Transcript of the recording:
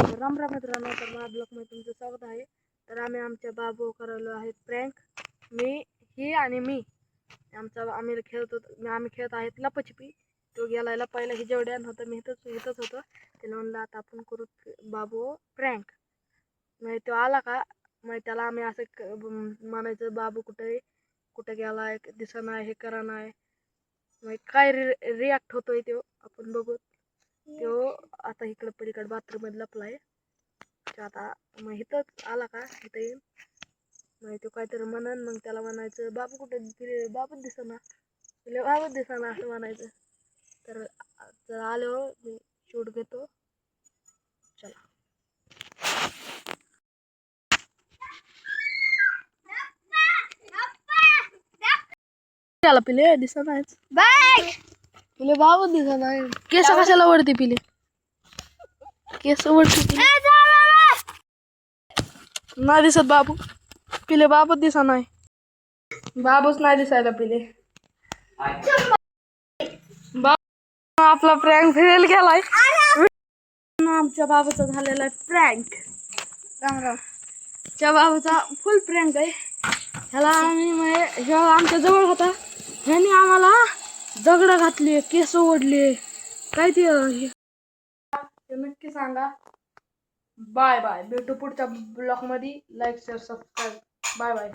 राम राम मित्रांनो, तर माझ्या ब्लॉगमध्ये तुमचं स्वागत आहे. तर आम्ही आमच्या बाबू करायलो आहेत प्रँक. मी आम्ही खेळत आहेत लपाछपी. तो गेला लपायला ही जेवढ्यान होतं, मी इथंच होतं. त्याला म्हणलं आता आपण करू बाबू प्रँक. मग तो आला का, मग त्याला आम्ही असं म्हणायचं, बाबू कुठे गेलाय, दिसना हे करा नाही. मग काय रिॲक्ट होतोय तो आपण बघू. तो आता इकडं पलीकडे बाथरूम मध्ये लपलाय. आता मग इथंच आला का, इथं येईल. मग तो काहीतरी म्हणन, मग त्याला म्हणायचं बाबू कुठे, बाबूच दिसना, बाबूच दिसना असं म्हणायचं. तर आलो मी शूट घेतो. चला त्याला पिले दिसना पिले, बाबूच दिसना. केस कशाला वरती पिले, केस वरती पिले. नाही दिसत बाबू, पिले बाबूच दिसा नाही. बाबूच नाही दिसायला पिले. बाबू आपला प्रँक फेल गेलाय. आमच्या बाबूचा झालेला प्रँक. राम राम. त्या बाबूचा फुल प्रँक आहे. ह्याला आम्ही आमच्या जवळ होता, ह्याने आम्हाला दगड घातली, केस ओढले. काय ते नक्की सांगा. बाय बाय, भेटू पुढच्या ब्लॉग मध्ये. Like share subscribe. Bye bye.